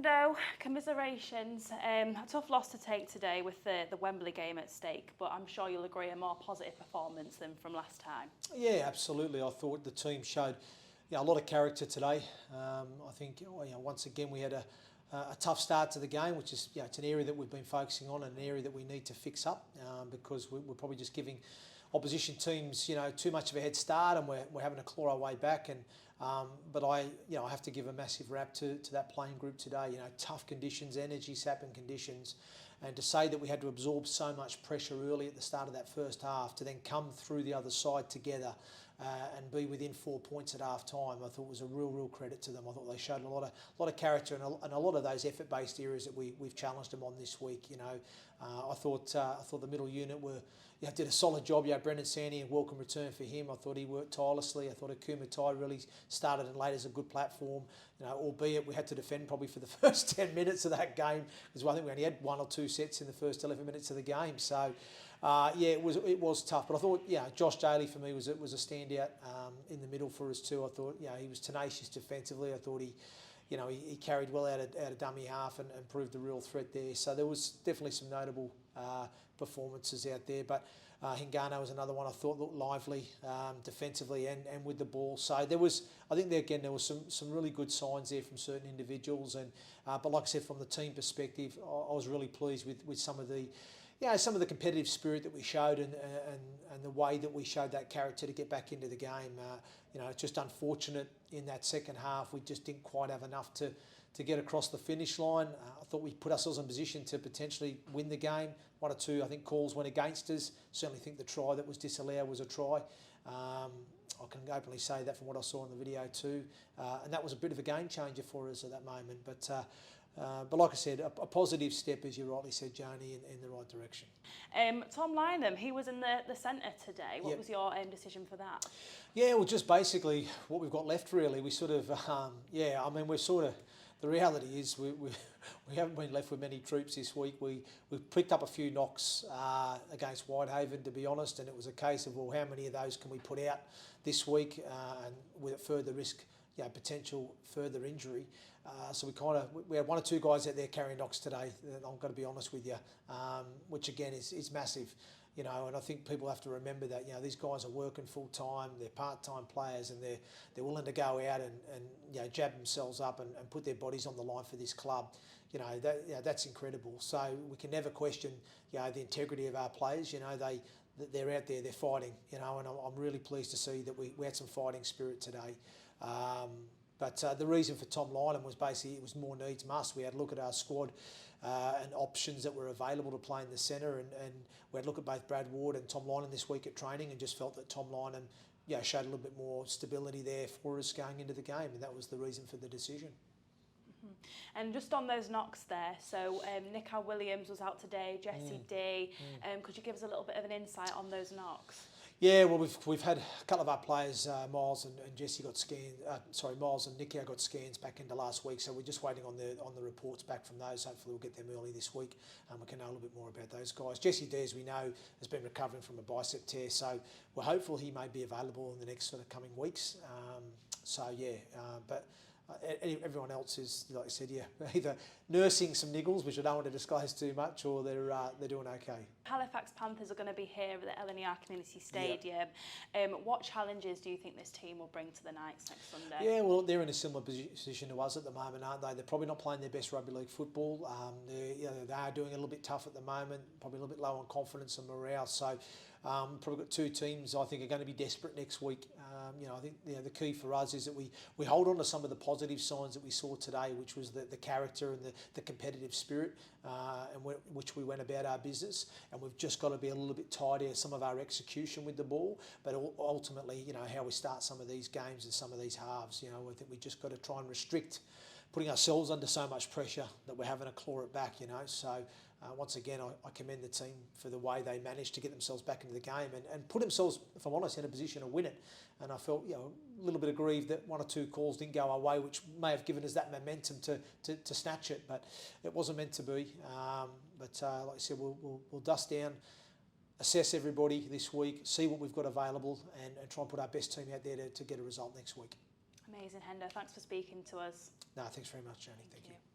Hendo, commiserations. A tough loss to take today with the Wembley game at stake, but I'm sure you'll agree a more positive performance than from last time. Yeah, absolutely. I thought the team showed a lot of character today. I think once again we had a tough start to the game, which is it's an area that we've been focusing on and an area that we need to fix up because we're probably just giving opposition teams too much of a head start, and we're having to claw our way back. And but I have to give a massive rap to that playing group today. Tough conditions, energy sapping conditions, and to say that we had to absorb so much pressure early at the start of that first half to then come through the other side together and be within 4 points at half time, I thought was a real credit to them. I thought they showed a lot of character and a lot of those effort-based areas that we've challenged them on this week. I thought the middle unit did a solid job. Brendan Sandy, and welcome return for him. I thought he worked tirelessly. I thought Akuma Tai really started and laid as a good platform. Albeit we had to defend probably for the first 10 minutes of that game, because I think we only had 1 or 2 sets in the first 11 minutes of the game. So it was tough. But I thought Josh Daly for me was a standout in the middle for us too. I thought he was tenacious defensively. I thought he carried well out of dummy half and proved a real threat there. So there was definitely some notable performances out there. But Hingano was another one I thought looked lively defensively and with the ball. So there was, I think there was some really good signs there from certain individuals. And but like I said, from the team perspective, I was really pleased with some of the some of the competitive spirit that we showed and the way that we showed that character to get back into the game. It's just unfortunate in that second half we just didn't quite have enough to get across the finish line. I thought we put ourselves in position to potentially win the game. 1 or 2, I think, calls went against us. Certainly think the try that was disallowed was a try. I can openly say that from what I saw in the video too. And that was a bit of a game changer for us at that moment. But like I said, a positive step, as you rightly said, Joni, in the right direction. Tom Lynham, he was in the centre today. What was your decision for that? Yeah, well, just basically what we've got left, really. We sort of, we're sort of, the reality is we haven't been left with many troops this week. We've picked up a few knocks against Whitehaven, to be honest, and it was a case of, well, how many of those can we put out this week and with further risk, potential further injury. So we had 1 or 2 guys out there carrying knocks today. I'm going to be honest with you, which again is massive. And I think people have to remember that these guys are working full time, they're part-time players, and they're willing to go out and jab themselves up and put their bodies on the line for this club. That's incredible. So we can never question the integrity of our players. They're out there, they're fighting. And I'm really pleased to see that we had some fighting spirit today. But the reason for Tom Lynham was basically it was more needs must. We had a look at our squad and options that were available to play in the centre, and we had a look at both Brad Ward and Tom Lynham this week at training, and just felt that Tom Lynham showed a little bit more stability there for us going into the game, and that was the reason for the decision. And just on those knocks there, so Nico Williams was out today, Jesse D. Could you give us a little bit of an insight on those knocks? Yeah, well, we've had a couple of our players, Miles and Jesse got scanned. Miles and Nico got scans back into last week, so we're just waiting on the reports back from those. Hopefully, we'll get them early this week, and we can know a little bit more about those guys. Jesse D, as we know, has been recovering from a bicep tear, so we're hopeful he may be available in the next sort of coming weeks. But everyone else is, like I said, either nursing some niggles, which I don't want to disclose too much, or they're doing okay. Halifax Panthers are going to be here at the LNER Community Stadium. What challenges do you think this team will bring to the Knights next Sunday? Yeah, well, they're in a similar position to us at the moment, aren't they? They're probably not playing their best rugby league football. They are doing a little bit tough at the moment, probably a little bit low on confidence and morale. So probably got 2 teams I think are going to be desperate next week. I think the key for us is that we hold on to some of the positive signs that we saw today, which was the character and the competitive spirit, and which we went about our business. And we've just got to be a little bit tidier some of our execution with the ball, but ultimately, how we start some of these games and some of these halves. I think we just got to try and restrict putting ourselves under so much pressure that we're having to claw it back. So once again, I commend the team for the way they managed to get themselves back into the game and put themselves, if I'm honest, in a position to win it. And I felt a little bit aggrieved that 1 or 2 calls didn't go our way, which may have given us that momentum to snatch it, but it wasn't meant to be. Like I said, we'll dust down, assess everybody this week, see what we've got available, and try and put our best team out there to get a result next week. Amazing, Hendo. Thanks for speaking to us. No, thanks very much, Joni. Thank you.